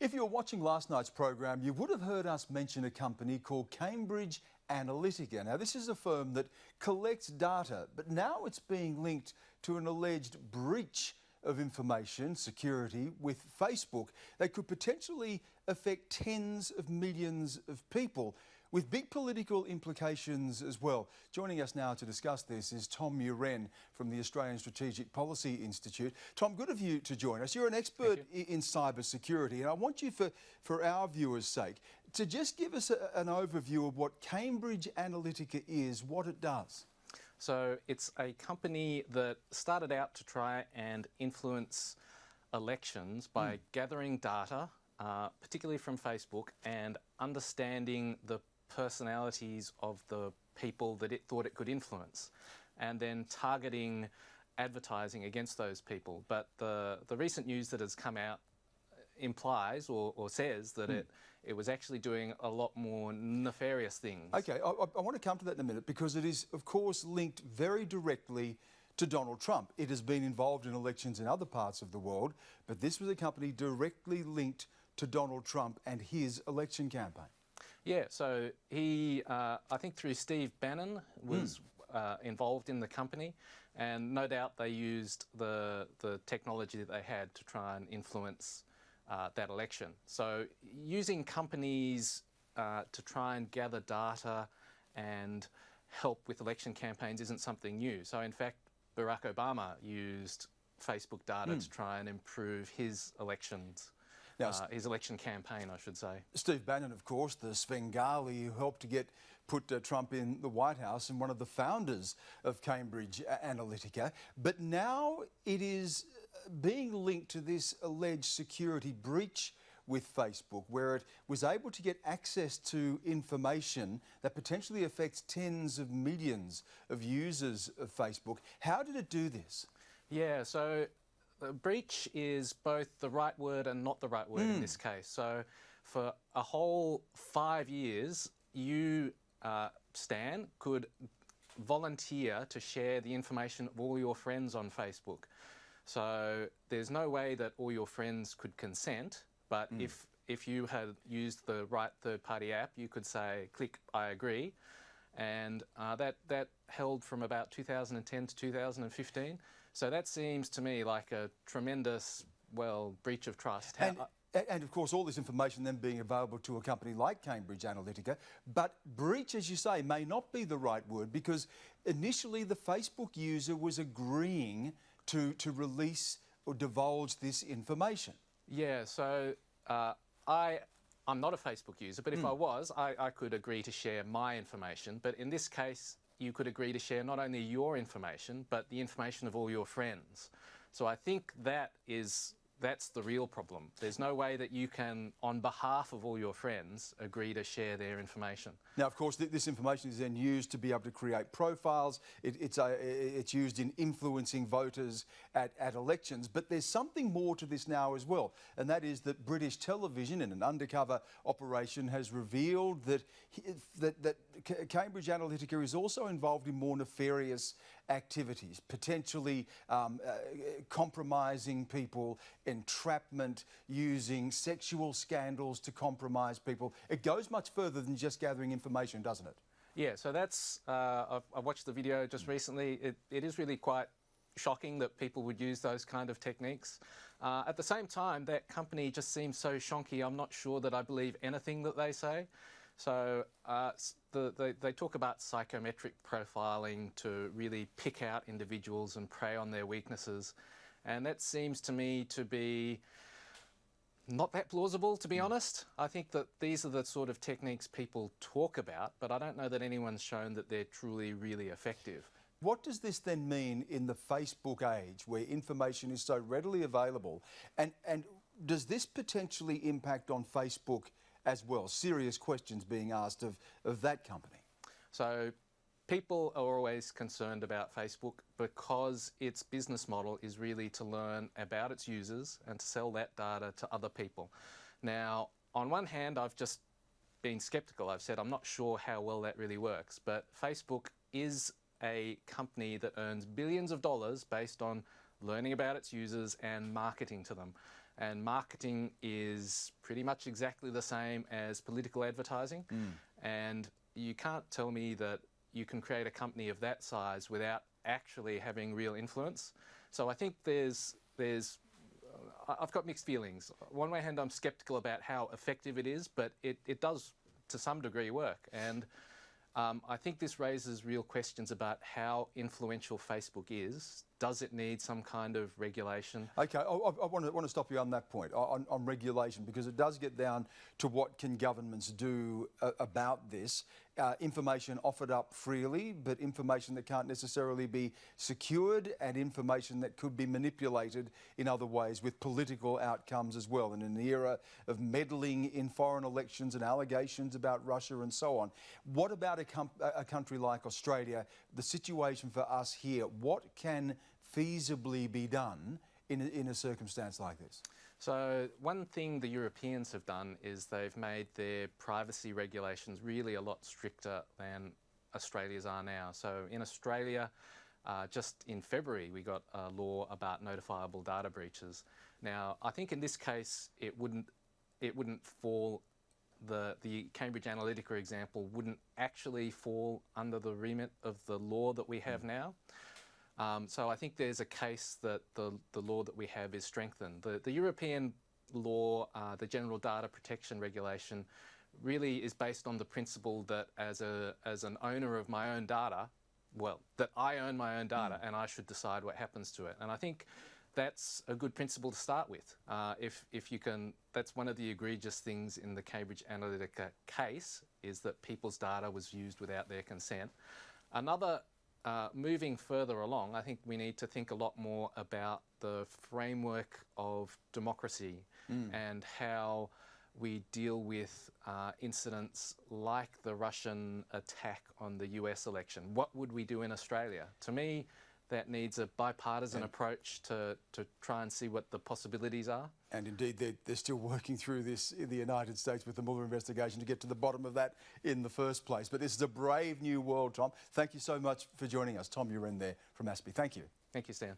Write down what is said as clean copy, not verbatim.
If you were watching last night's program, you would have heard us mention a company called Cambridge Analytica. Now, this is a firm that collects data, but now it's being linked to an alleged breach of information security with Facebook that could potentially affect tens of millions of people, with big political implications as well. Joining us now to discuss this is Tom Muren from the Australian Strategic Policy Institute. Tom, good of you to join us. You're an expert in cyber security, and I want you, for our viewers' sake, to just give us an overview of what Cambridge Analytica is, what it does. So it's a company that started out to try and influence elections by gathering data, particularly from Facebook, and understanding the personalities of the people that it thought it could influence, and then targeting advertising against those people. But the recent news that has come out implies or says that it was actually doing a lot more nefarious things. Okay, I want to come to that in a minute, because it is, of course, linked very directly to Donald Trump. It has been involved in elections in other parts of the world, but this was a company directly linked to Donald Trump and his election campaign. Yeah, so he, I think through Steve Bannon, was involved in the company, and no doubt they used the technology that they had to try and influence that election. So using companies to try and gather data and help with election campaigns isn't something new. So in fact, Barack Obama used Facebook data to try and improve his elections. Now, his election campaign, I should say. Steve Bannon, of course, the Svengali who helped to put Trump in the White House and one of the founders of Cambridge Analytica. But now it is being linked to this alleged security breach with Facebook, where it was able to get access to information that potentially affects tens of millions of users of Facebook. How did it do this? Yeah, so breach is both the right word and not the right word in this case. So for a whole 5 years, you, Stan, could volunteer to share the information of all your friends on Facebook. So there's no way that all your friends could consent, but if you had used the right third-party app, you could say, click, I agree. And that held from about 2010 to 2015. So that seems to me like a tremendous, well, breach of trust. And of course, all this information then being available to a company like Cambridge Analytica. But breach, as you say, may not be the right word, because initially the Facebook user was agreeing to release or divulge this information. Yeah, so I'm not a Facebook user, but if I was, I could agree to share my information. But in this case, you could agree to share not only your information, but the information of all your friends. So I think that's the real problem. There's no way that you can, on behalf of all your friends, agree to share their information. Now, of course, this information is then used to be able to create profiles. It's used in influencing voters at elections. But there's something more to this now as well, and that is that British television, in an undercover operation, has revealed that Cambridge Analytica is also involved in more nefarious activities, potentially compromising people, entrapment, using sexual scandals to compromise people. It goes much further than just gathering information, doesn't it? Yeah, so that's, I watched the video just recently. It is really quite shocking that people would use those kind of techniques. At the same time, that company just seems so shonky, I'm not sure that I believe anything that they say. So they talk about psychometric profiling to really pick out individuals and prey on their weaknesses. And that seems to me to be not that plausible, to be honest. I think that these are the sort of techniques people talk about, but I don't know that anyone's shown that they're truly, really effective. What does this then mean in the Facebook age, where information is so readily available? And does this potentially impact on Facebook as well? Serious questions being asked of that company. So people are always concerned about Facebook because its business model is really to learn about its users and to sell that data to other people. Now, on one hand, I've just been skeptical. I've said I'm not sure how well that really works, but Facebook is a company that earns billions of dollars based on learning about its users and marketing to them. And marketing is pretty much exactly the same as political advertising. And you can't tell me that you can create a company of that size without actually having real influence. So I think I've got mixed feelings. On one hand, I'm sceptical about how effective it is, but it does to some degree work. And I think this raises real questions about how influential Facebook is. Does it need some kind of regulation? Okay, I want to stop you on that point, on regulation, because it does get down to what can governments do about this. Information offered up freely, but information that can't necessarily be secured, and information that could be manipulated in other ways with political outcomes as well. And in the era of meddling in foreign elections and allegations about Russia and so on, what about a country like Australia? The situation for us here, what can feasibly be done in a circumstance like this? So one thing the Europeans have done is they've made their privacy regulations really a lot stricter than Australia's are now. So in Australia, just in February, we got a law about notifiable data breaches. Now, I think in this case, it wouldn't fall, the Cambridge Analytica example wouldn't actually fall under the remit of the law that we have now. So I think there's a case that the law that we have is strengthened. The European law, the General Data Protection Regulation, really is based on the principle that as an owner of my own data, well, that I own my own data and I should decide what happens to it. And I think that's a good principle to start with. If you can, that's one of the egregious things in the Cambridge Analytica case, is that people's data was used without their consent. Another moving further along, I think we need to think a lot more about the framework of democracy and how we deal with incidents like the Russian attack on the US election. What would we do in Australia? To me, that needs a bipartisan approach to try and see what the possibilities are. And indeed, they're still working through this in the United States with the Mueller investigation to get to the bottom of that in the first place. But this is a brave new world, Tom. Thank you so much for joining us. Tom Uren there from ASPI. Thank you. Thank you, Stan.